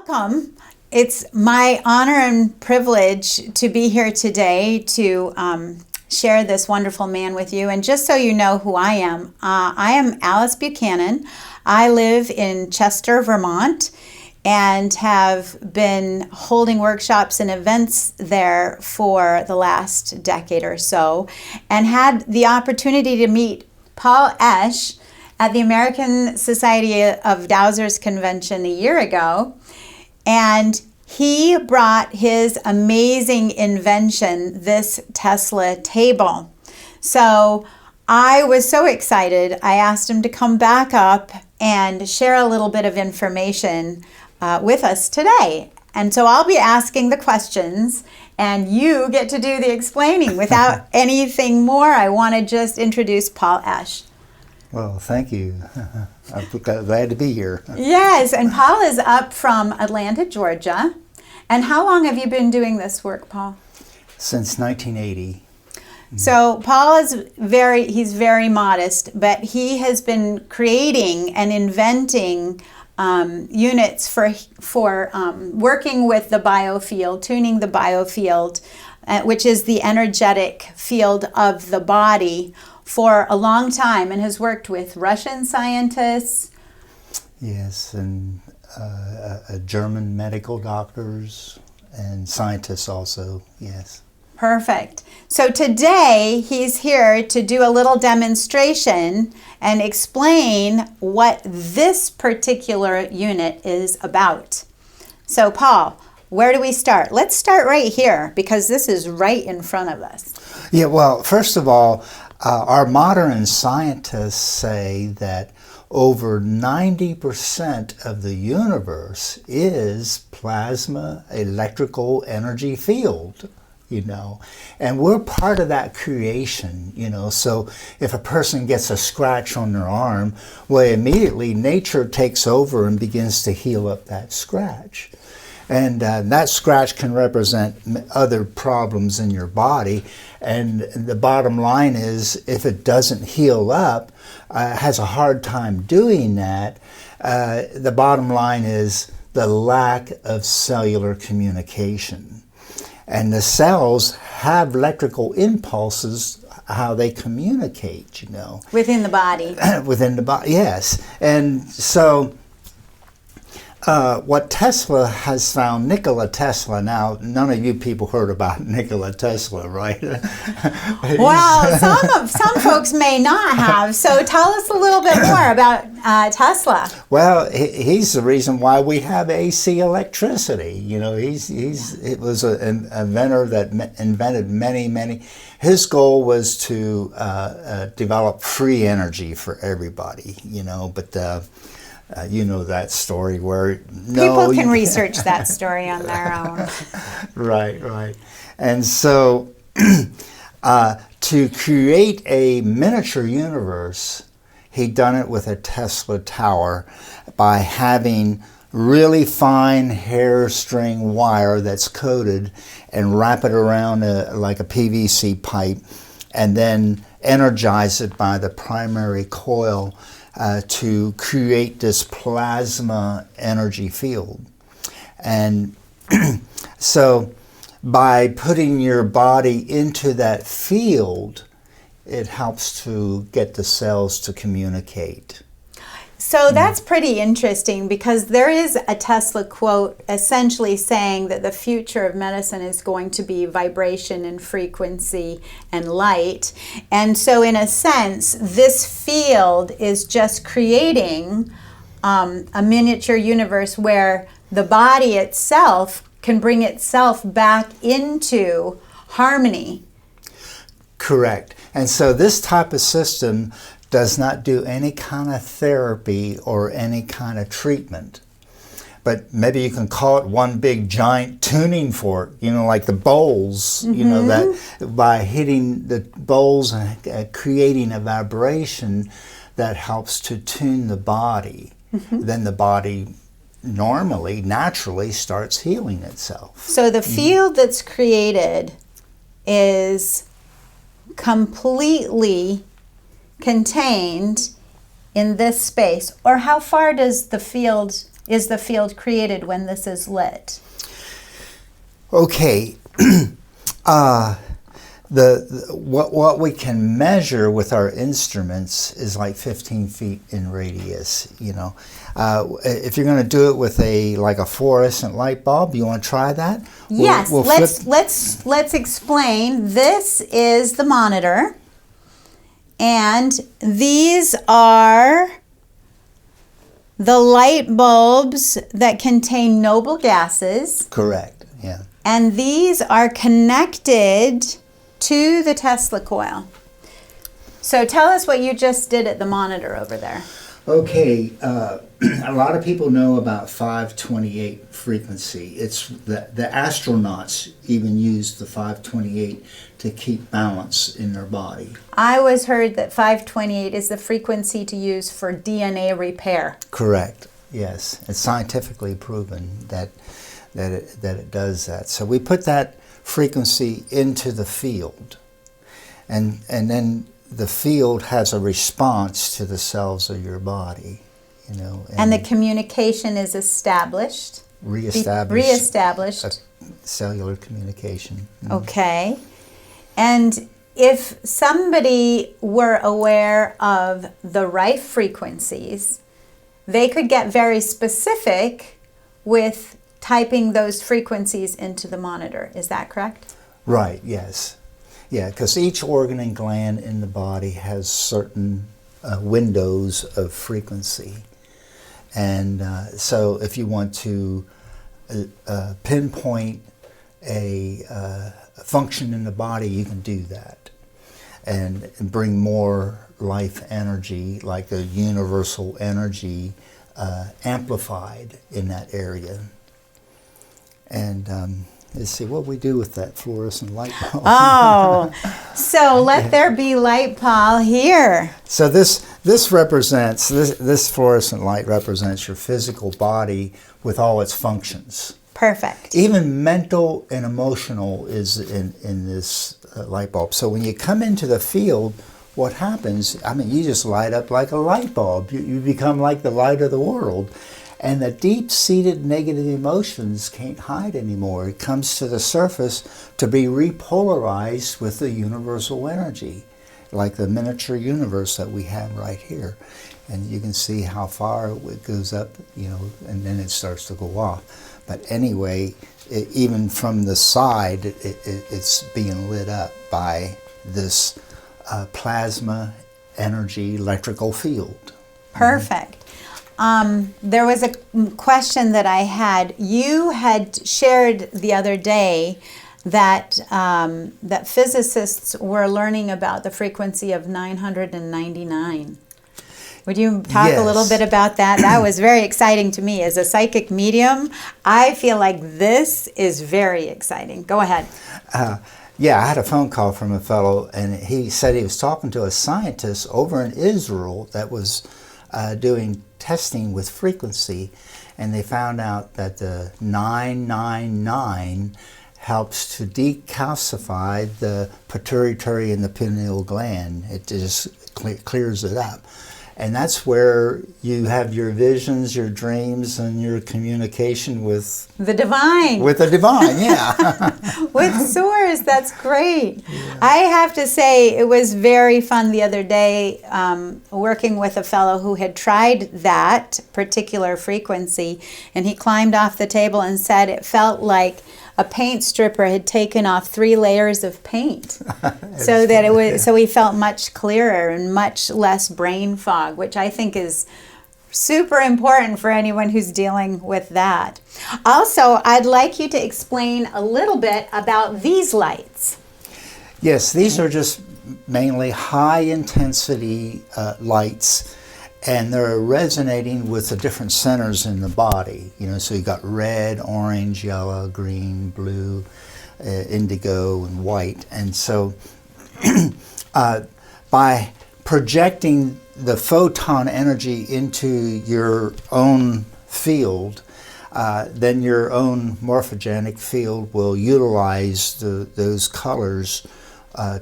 Welcome. It's my honor and privilege to be here today to share this wonderful man with you. And just so you know who I am Alice Buchanan. I live in Chester, Vermont, and have been holding workshops and events there for the last decade or so, and had the opportunity to meet Paul Esch at the American Society of Dowsers Convention a year ago. And he brought his amazing invention, this Tesla table. So I was so excited, I asked him to come back up and share a little bit of information with us today. And so I'll be asking the questions, and you get to do the explaining. Without anything more, I want to just introduce Paul Esch. Well, thank you. I'm glad to be here. Yes, and Paul is up from Atlanta, Georgia. And how long have you been doing this work, Paul? Since 1980. So Paul is he's very modest, but he has been creating and inventing units for working with the biofield, tuning the biofield, which is the energetic field of the body, for a long time, and has worked with Russian scientists. Yes, and German medical doctors and scientists also, yes. Perfect. So today he's here to do a little demonstration and explain what this particular unit is about. So Paul, where do we start? Let's start right here, because this is right in front of us. Yeah, well, first of all, our modern scientists say that over 90% of the universe is plasma electrical energy field, and we're part of that creation, so if a person gets a scratch on their arm, well, immediately nature takes over and begins to heal up that scratch. And that scratch can represent other problems in your body. And the bottom line is, if it doesn't heal up, has a hard time doing that, the bottom line is the lack of cellular communication. And the cells have electrical impulses, how they communicate, Within the body. Within the body, yes. And so what Tesla has found, Nikola Tesla, now none of you people heard about Nikola Tesla, right? Well, some folks may not have, so tell us a little bit more about Tesla. Well, he's the reason why we have AC electricity. It was an inventor that invented many. His goal was to develop free energy for everybody, but you know that story where people can research that story on their own. Right. And so to create a miniature universe, he'd done it with a Tesla tower by having really fine hair string wire that's coated and wrap it around like a PVC pipe, and then energize it by the primary coil to create this plasma energy field. And so by putting your body into that field, it helps to get the cells to communicate. So that's pretty interesting, because there is a Tesla quote essentially saying that the future of medicine is going to be vibration and frequency and light. And so in a sense, this field is just creating a miniature universe where the body itself can bring itself back into harmony. Correct. And so this type of system does not do any kind of therapy or any kind of treatment. But maybe you can call it one big giant tuning fork, like the bowls, that by hitting the bowls and creating a vibration that helps to tune the body, then the body naturally starts healing itself. So the field that's created is completely contained in this space. Or how far does the field is the field created when this is lit? Okay. What we can measure with our instruments is like 15 feet in radius. If you're going to do it with a fluorescent light bulb, you want to try that? Yes. Let's explain. This is the monitor, and these are the light bulbs that contain noble gases. Correct. Yeah. And these are connected to the Tesla coil. So tell us what you just did at the monitor over there. Okay, a lot of people know about 528 frequency. It's the astronauts even use the 528 to keep balance in their body. I always heard that 528 is the frequency to use for DNA repair. Correct. Yes, it's scientifically proven that it does that. So we put that frequency into the field, and then the field has a response to the cells of your body, and the communication is established. Reestablished. Cellular communication. Okay. And if somebody were aware of the right frequencies, they could get very specific with typing those frequencies into the monitor. Is that correct? Right, yes. Yeah, because each organ and gland in the body has certain windows of frequency. And so if you want to pinpoint a function in the body, you can do that. And bring more life energy, like a universal energy, amplified in that area. And let's see what we do with that fluorescent light bulb. Oh, so let there be light, Paul, here. So this represents, this fluorescent light represents your physical body with all its functions. Perfect. Even mental and emotional is in this light bulb. So when you come into the field, what happens, you just light up like a light bulb. You become like the light of the world. And the deep-seated negative emotions can't hide anymore. It comes to the surface to be repolarized with the universal energy, like the miniature universe that we have right here. And you can see how far it goes up, and then it starts to go off. But anyway, even from the side, it's being lit up by this plasma energy electrical field. Perfect. There was a question that I had. You had shared the other day that that physicists were learning about the frequency of 999. Would you talk a little bit about that? That was very exciting to me. As a psychic medium, I feel like this is very exciting. Go ahead. Yeah, I had a phone call from a fellow, and he said he was talking to a scientist over in Israel that was doing testing with frequency, and they found out that the 999 helps to decalcify the pituitary and the pineal gland. It just clears it up. And that's where you have your visions, your dreams, and your communication with the divine. With the divine, yeah. With Source, that's great. Yeah. I have to say, it was very fun the other day working with a fellow who had tried that particular frequency, and he climbed off the table and said it felt like a paint stripper had taken off 3 layers of paint, so that it was. So he felt much clearer and much less brain fog, which I think is super important for anyone who's dealing with that. Also, I'd like you to explain a little bit about these lights. Yes, these are just mainly high intensity lights. And they're resonating with the different centers in the body. So you got red, orange, yellow, green, blue, indigo, and white. And so by projecting the photon energy into your own field, then your own morphogenic field will utilize those colors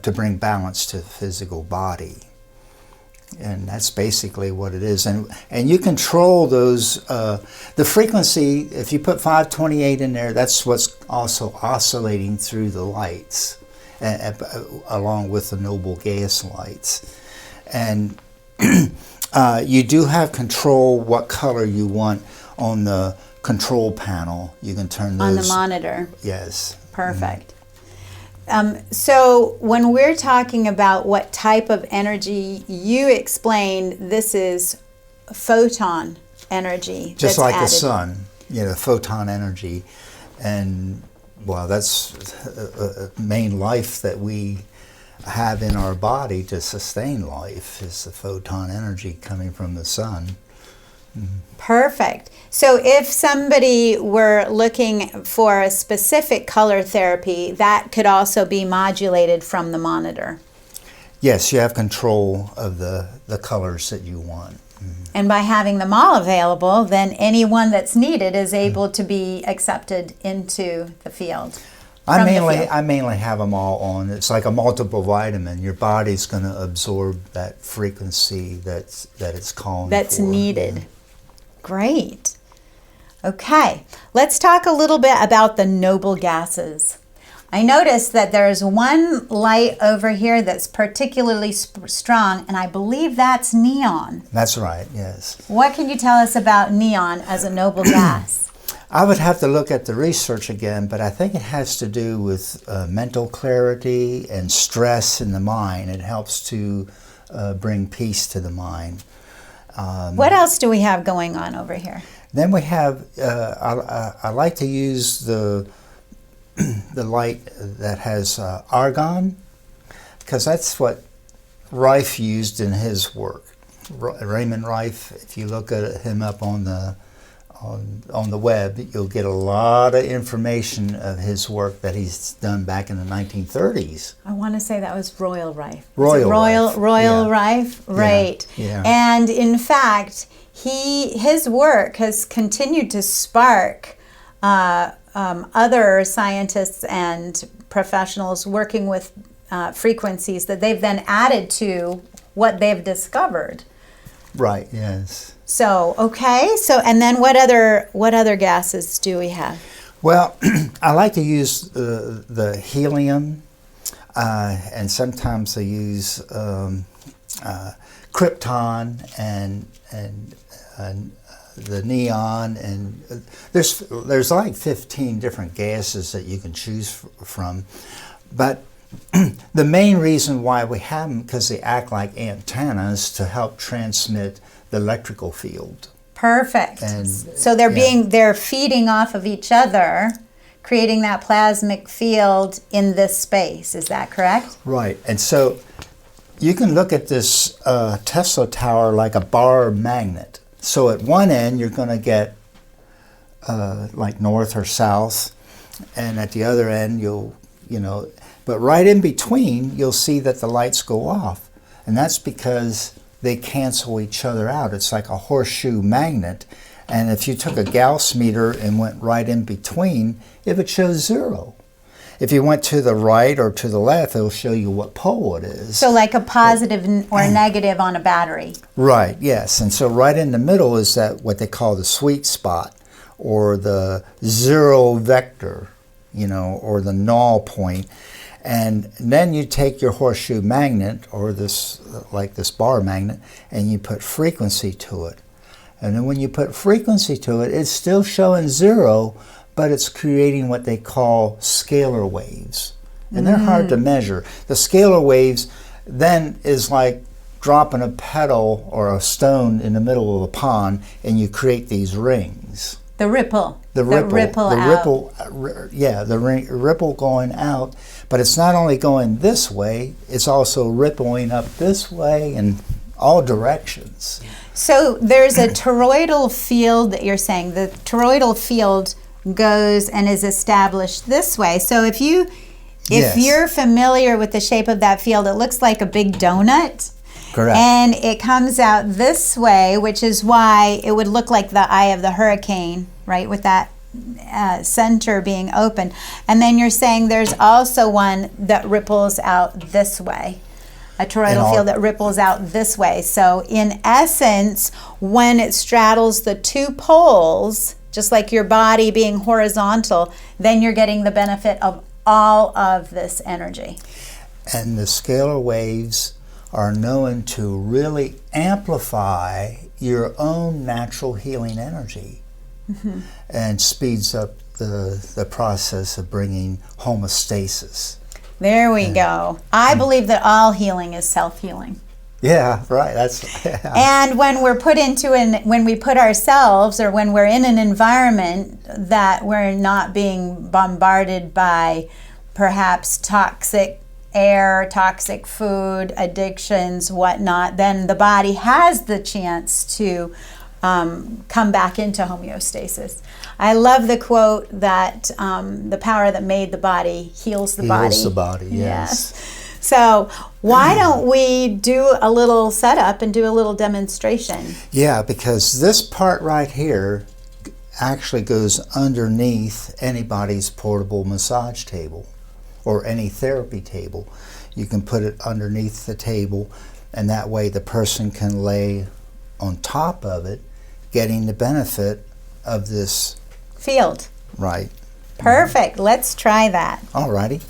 to bring balance to the physical body. And that's basically what it is. And you control those, the frequency, if you put 528 in there, that's what's also oscillating through the lights, along with the noble gas lights. And you do have control what color you want on the control panel. You can turn those. On the monitor. Yes. Perfect. So when we're talking about what type of energy, you explained this is photon energy. Just like added. the sun, photon energy. And, well, that's main life that we have in our body to sustain life is the photon energy coming from the sun. Perfect. So if somebody were looking for a specific color therapy, that could also be modulated from the monitor. Yes, you have control of the colors that you want. And by having them all available, then any one that's needed is able to be accepted into the field. I mainly have them all on. It's like a multiple vitamin. Your body's going to absorb that frequency that it's calling that's for. needed. Yeah. Great. Okay, let's talk a little bit about the noble gases. I noticed that there's one light over here that's particularly strong, and I believe that's neon. That's right, yes. What can you tell us about neon as a noble gas? I would have to look at the research again, but I think it has to do with mental clarity and stress in the mind. It helps to bring peace to the mind. What else do we have going on over here? Then we have, I like to use the light that has argon, because that's what Rife used in his work. Raymond Rife, if you look at him up on the web, you'll get a lot of information of his work that he's done back in the 1930s. I want to say that was Royal Rife. Royal Rife, right? Yeah. And in fact, his work has continued to spark other scientists and professionals working with frequencies that they've then added to what they've discovered. Right. Yes. So okay. So and then what other gases do we have? Well, I like to use the helium, and sometimes I use krypton and the neon, and there's like 15 different gases that you can choose from, but the main reason why we have them because they act like antennas to help transmit the electrical field. Perfect. And, so they're feeding off of each other, creating that plasmic field in this space. Is that correct? Right. And so you can look at this Tesla tower like a bar magnet. So at one end you're going to get like north or south, and at the other end but right in between you'll see that the lights go off, and that's because they cancel each other out. It's like a horseshoe magnet, and if you took a Gauss meter and went right in between, it would show 0. If you went to the right or to the left, it'll show you what pole it is. So like a positive or negative on a battery. Right, yes. And so right in the middle is that what they call the sweet spot, or the zero vector, or the null point. And then you take your horseshoe magnet, or this bar magnet, and you put frequency to it. And then when you put frequency to it, it's still showing 0, but it's creating what they call scalar waves. And they're hard to measure. The scalar waves then is like dropping a petal or a stone in the middle of a pond, and you create these rings. The ripple. The ripple going out, but it's not only going this way, it's also rippling up this way in all directions. So there's a toroidal field that you're saying. The toroidal field goes and is established this way. So if you're familiar with the shape of that field, it looks like a big donut. Correct. And it comes out this way, which is why it would look like the eye of the hurricane, right, with that center being open. And then you're saying there's also one that ripples out this way. a toroidal field that ripples out this way. So in essence, when it straddles the two poles, just like your body being horizontal, then you're getting the benefit of all of this energy. And the scalar waves are known to really amplify your own natural healing energy and speeds up the process of bringing homeostasis. There we go. I believe that all healing is self-healing. Yeah, right. That's And when we're put into when we put ourselves, or when we're in an environment that we're not being bombarded by perhaps toxic air, toxic food, addictions, whatnot, then the body has the chance to come back into homeostasis. I love the quote that the power that made the body heals the body. Heals the body, yes. So why don't we do a little setup and do a little demonstration? Yeah, because this part right here actually goes underneath anybody's portable massage table or any therapy table. You can put it underneath the table, and that way the person can lay on top of it, getting the benefit of this field. Right. Perfect. Let's try that. Alrighty.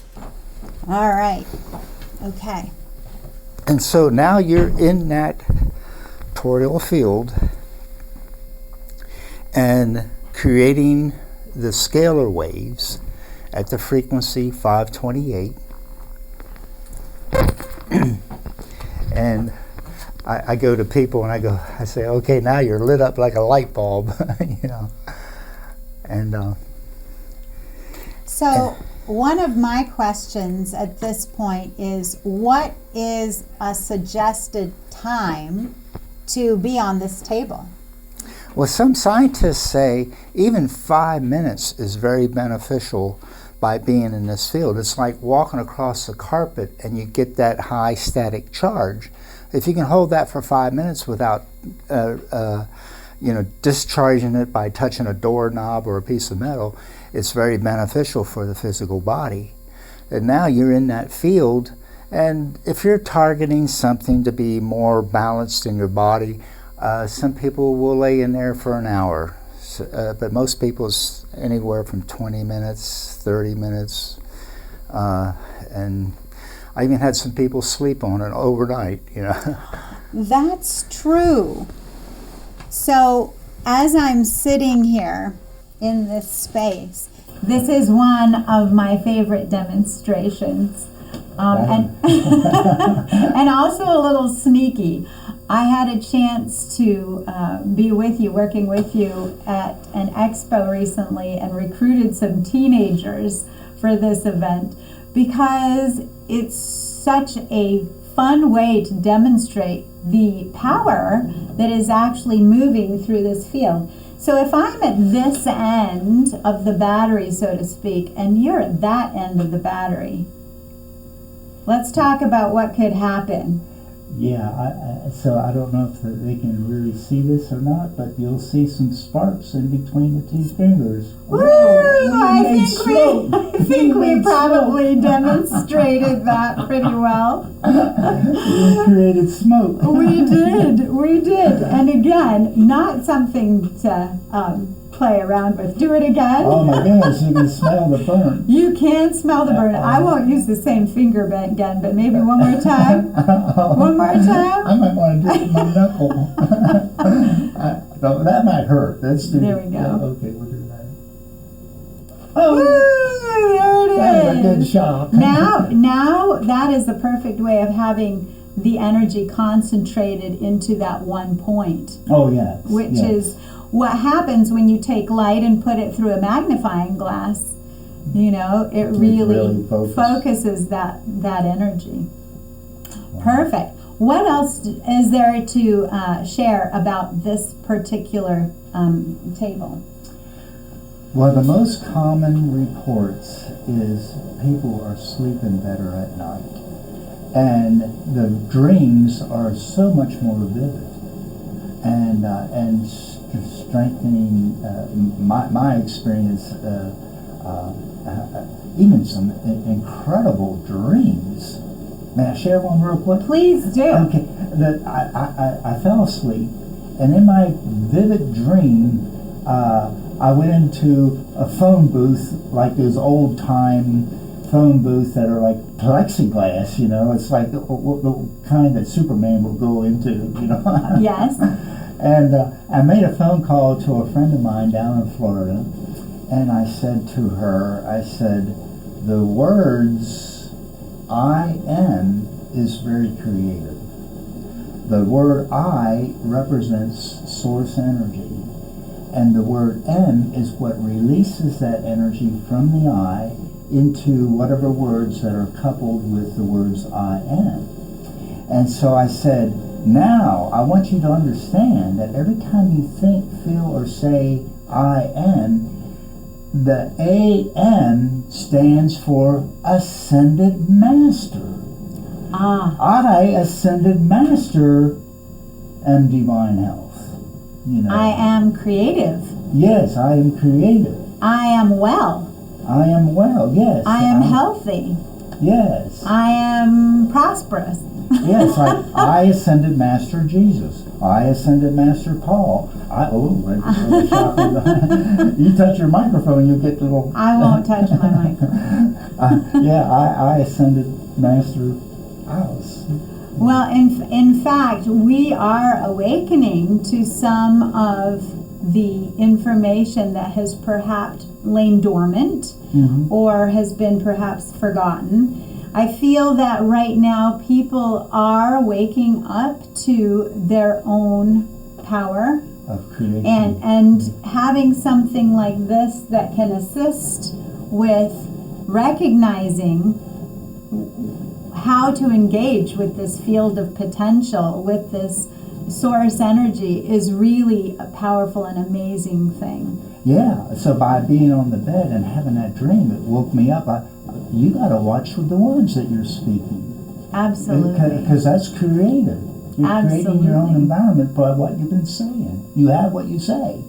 All right. Okay. And so now you're in that toroidal field and creating the scalar waves at the frequency 528. And I go to people and I say, okay, now you're lit up like a light bulb, you know. And so one of my questions at this point is, what is a suggested time to be on this table? Well, some scientists say even 5 minutes is very beneficial by being in this field. It's like walking across the carpet and you get that high static charge. If you can hold that for 5 minutes without discharging it by touching a doorknob or a piece of metal, it's very beneficial for the physical body. And now you're in that field, and if you're targeting something to be more balanced in your body, some people will lay in there for an hour, but most people it's anywhere from 20 minutes, 30 minutes, and I even had some people sleep on it overnight, you know. That's true. So as I'm sitting here in this space, this is one of my favorite demonstrations, and and also a little sneaky. I had a chance to be with you, working with you at an expo recently, and recruited some teenagers for this event because it's such a fun way to demonstrate the power that is actually moving through this field. So if I'm at this end of the battery, so to speak, and you're at that end of the battery, let's talk about what could happen. Yeah, so I don't know if they can really see this or not, but you'll see some sparks in between the two fingers. Woo! I think we probably demonstrated that pretty well. We created smoke. We did. And again, not something to play around with. Do it again. Oh my goodness, you can smell the burn. You can smell the burn. I won't use the same finger again, but maybe one more time. One more time. I might want to do it with my knuckle. That might hurt. There we go. Okay, we'll do that. Oh, woo, there that it was a is. good shot. Now that is the perfect way of having the energy concentrated into that one point. Oh yes. Which yes. is what happens when you take light and put it through a magnifying glass. You know, it really focuses that energy. Wow. Perfect. What else is there to share about this particular table? Well, the most common reports is people are sleeping better at night, and the dreams are so much more vivid, and strengthening my experience. Even some incredible dreams May I share one real quick? Please do. Okay, that I fell asleep, and in my vivid dream, I went into a phone booth, like those old time phone booths that are like plexiglass, you know, it's like the kind that Superman will go into, you know. Yes. And I made a phone call to a friend of mine down in Florida, and I said to her, I said, the words I am is very creative. The word I represents source energy, and the word M is what releases that energy from the I into whatever words that are coupled with the words I am. And so I said, now I want you to understand that every time you think, feel, or say I am, the AM stands for Ascended Master. I, Ascended Master, am divine health. You know. I am creative. Yes, I am creative. I am well. I am well, yes. I am healthy. Yes. I am prosperous. Yes, I Ascended Master Jesus. I Ascended Master Paul. You touch your microphone, you'll get little... I won't touch my microphone. I Ascended Master Alice. Well, in fact, we are awakening to some of the information that has perhaps lain dormant or has been perhaps forgotten. I feel that right now people are waking up to their own power of creation and having something like this that can assist with recognizing how to engage with this field of potential, with this source energy, is really a powerful and amazing thing. Yeah, so by being on the bed and having that dream, it woke me up. You got to watch with the words that you're speaking. Absolutely. Because that's creative. You're Absolutely. creating your own environment by what you've been saying. You have what you say.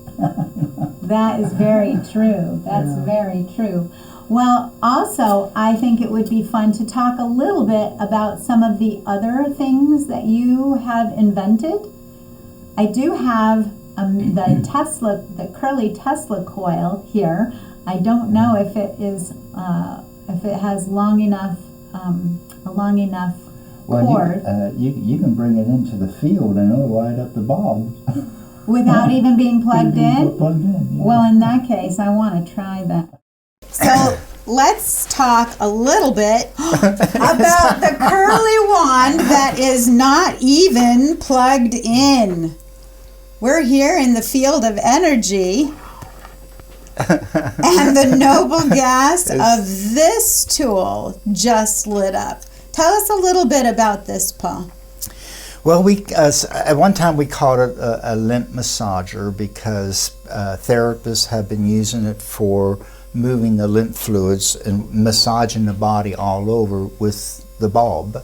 That is very true. That's very true. Well, also, I think it would be fun to talk a little bit about some of the other things that you have invented. I do have the Curly Tesla coil here. I don't know if it is if it has long enough a long enough cord. You can bring it into the field and it'll light up the bulb. Without even being plugged in? Plugged in, yeah. Well, in that case, I want to try that. So let's talk a little bit about the curly wand that is not even plugged in. We're here in the field of energy, and the noble gas of this tool just lit up. Tell us a little bit about this, Paul. Well, at one time we called it a lymph massager because therapists have been using it for moving the lymph fluids and massaging the body all over with the bulb.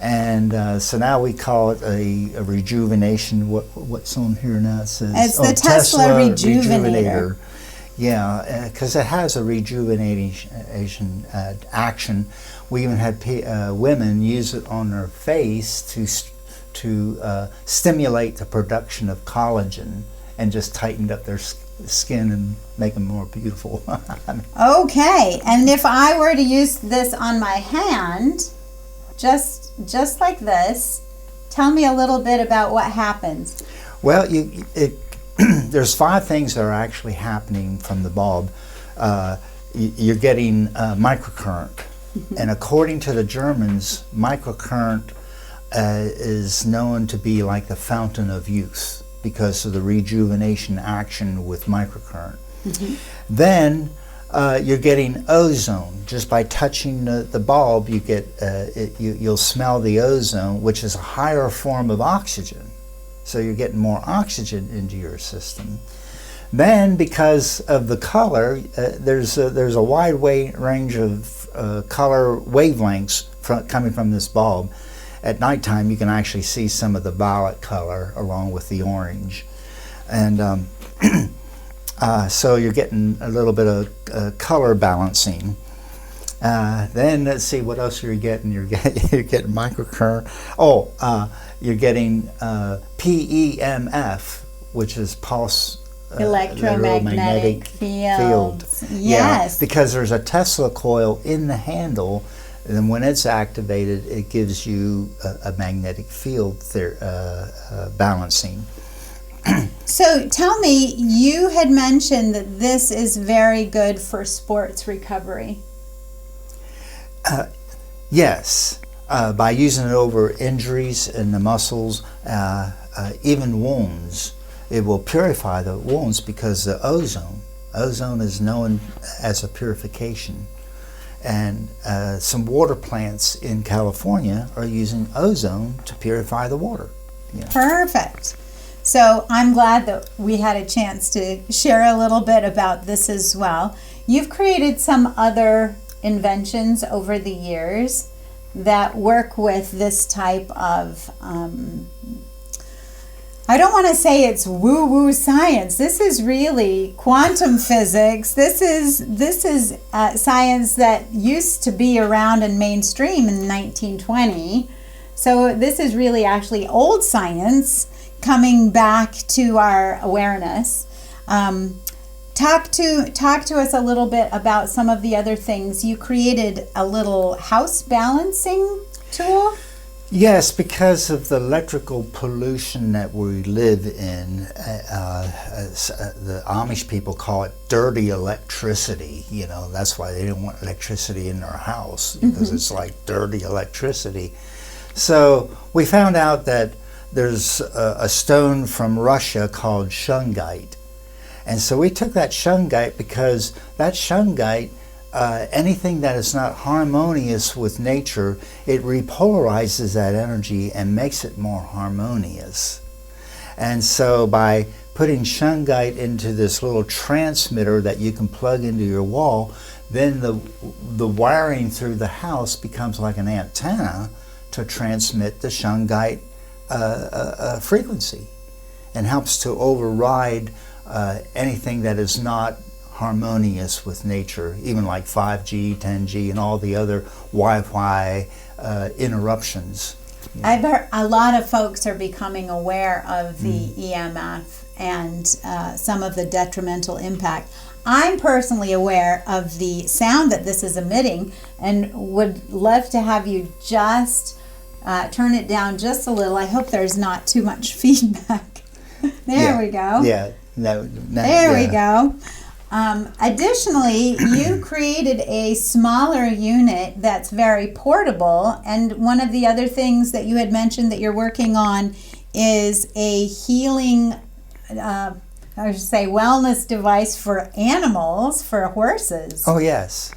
And so now we call it a rejuvenation. What's on here now? It says it's the Tesla Rejuvenator. Yeah, because it has a rejuvenating action. We even had women use it on their face to stimulate the production of collagen and just tightened up their skin and make them more beautiful. Okay, and if I were to use this on my hand, just like this, tell me a little bit about what happens. Well, there's 5 things that are actually happening from the bulb. You're getting microcurrent, and according to the Germans, microcurrent is known to be like the fountain of youth because of the rejuvenation action with microcurrent. Then you're getting ozone. Just by touching the bulb, you get you'll smell the ozone, which is a higher form of oxygen. So you're getting more oxygen into your system. Then, because of the color, there's a wide range of color wavelengths coming from this bulb. At nighttime, you can actually see some of the violet color along with the orange, and so you're getting a little bit of color balancing. Then let's see what else you're getting. You're getting microcurrent. Oh, you're getting PEMF, which is pulse electromagnetic field. Yes, Yeah, because there's a Tesla coil in the handle, and then when it's activated, it gives you a magnetic field balancing. So tell me, you had mentioned that this is very good for sports recovery. Yes, by using it over injuries in the muscles, even wounds, it will purify the wounds because the ozone is known as a purification. And some water plants in California are using ozone to purify the water. Yeah. Perfect. So I'm glad that we had a chance to share a little bit about this as well. You've created some other inventions over the years that work with this type of I don't want to say it's woo-woo science. This is really quantum physics. This is science that used to be around in mainstream in 1920. So this is really actually old science coming back to our awareness. Talk to us a little bit about some of the other things. You created a little house balancing tool. Yes, because of the electrical pollution that we live in, the Amish people call it dirty electricity. You know, that's why they didn't want electricity in their house, because it's like dirty electricity. So we found out that there's a stone from Russia called shungite. And so we took that shungite because that shungite, anything that is not harmonious with nature, it repolarizes that energy and makes it more harmonious. And so by putting shungite into this little transmitter that you can plug into your wall, then the wiring through the house becomes like an antenna to transmit the shungite frequency, and helps to override anything that is not harmonious with nature, even like 5G, 10G, and all the other Wi-Fi interruptions. I've heard a lot of folks are becoming aware of the EMF and some of the detrimental impact. I'm personally aware of the sound that this is emitting and would love to have you just turn it down just a little. I hope there's not too much feedback. There we go. Yeah. There we go. Additionally, you created a smaller unit that's very portable, and one of the other things that you had mentioned that you're working on is a healing, I should say, wellness device for animals, for horses. Oh, yes.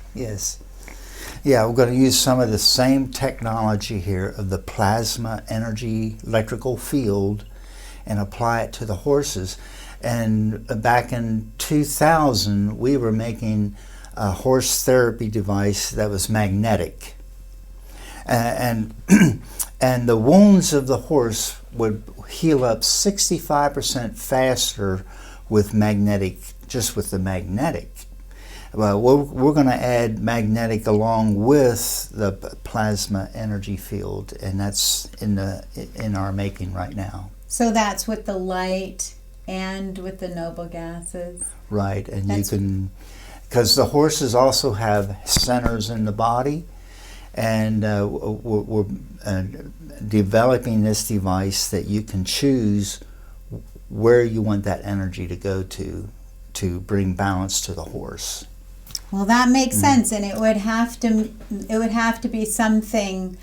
Yeah, we're going to use some of the same technology here of the plasma energy electrical field and apply it to the horses. And back in 2000, we were making a horse therapy device that was magnetic. And the wounds of the horse would heal up 65% faster with magnetic, just with the magnetic. Well, we're going to add magnetic along with the plasma energy field, and that's in our making right now. So that's with the light and with the noble gases. Right, and you can, because the horses also have centers in the body, and we're developing this device that you can choose where you want that energy to go to bring balance to the horse. Well, that makes sense, and it would have to be something,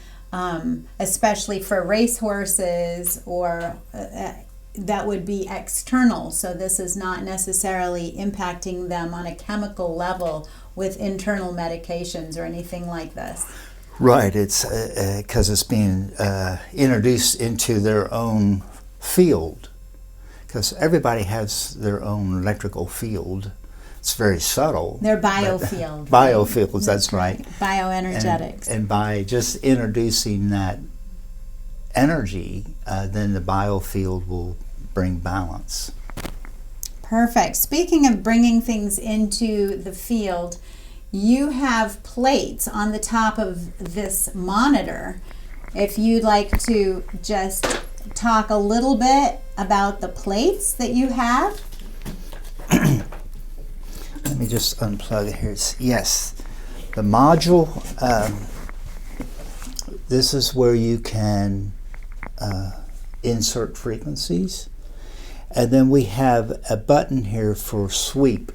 especially for race horses, or that would be external. So this is not necessarily impacting them on a chemical level with internal medications or anything like this. Right. It's because it's being introduced into their own field. Because everybody has their own electrical field. It's very subtle. Their biofield. Biofields, that's right. Bioenergetics. And by just introducing that energy, then the biofield will bring balance. Perfect. Speaking of bringing things into the field, you have plates on the top of this monitor. If you'd like to just talk a little bit about the plates that you have. Let me just unplug it here. Yes, the module, this is where you can insert frequencies. And then we have a button here for sweep.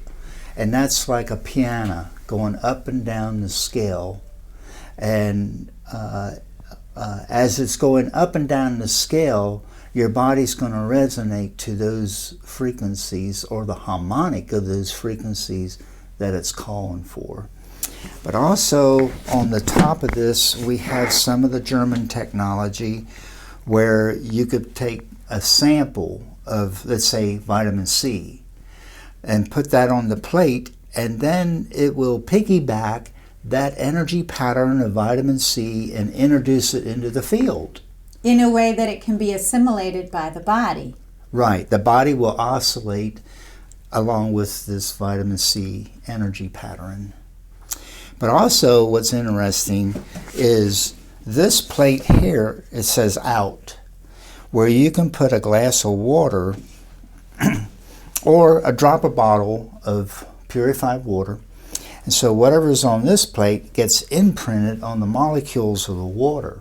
And that's like a piano going up and down the scale. And as it's going up and down the scale, your body's going to resonate to those frequencies, or the harmonic of those frequencies that it's calling for. But also on the top of this, we have some of the German technology where you could take a sample of, let's say, vitamin C and put that on the plate, and then it will piggyback that energy pattern of vitamin C and introduce it into the field. In a way that it can be assimilated by the body. Right. The body will oscillate along with this vitamin C energy pattern. But also what's interesting is this plate here, it says out, where you can put a glass of water or a dropper bottle of purified water. And so whatever's on this plate gets imprinted on the molecules of the water.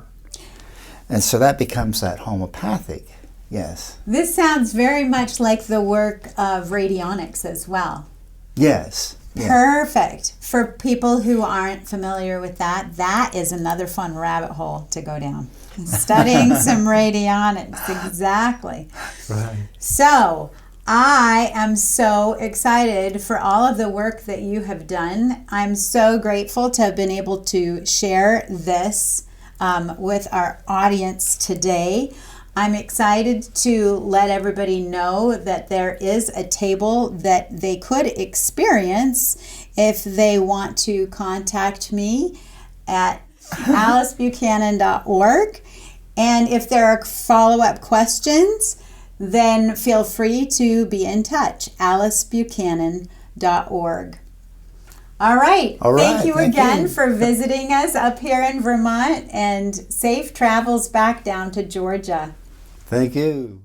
And so that becomes that homeopathic, yes. This sounds very much like the work of radionics as well. Yes. Yeah. Perfect. For people who aren't familiar with that, that is another fun rabbit hole to go down. Studying some radionics, exactly. Right. So, I am so excited for all of the work that you have done. I'm so grateful to have been able to share this with our audience today. I'm excited to let everybody know that there is a table that they could experience if they want to contact me at alicebuchanan.org. And if there are follow-up questions, then feel free to be in touch, alicebuchanan.org. All right. Thank you again for visiting us up here in Vermont, and safe travels back down to Georgia. Thank you.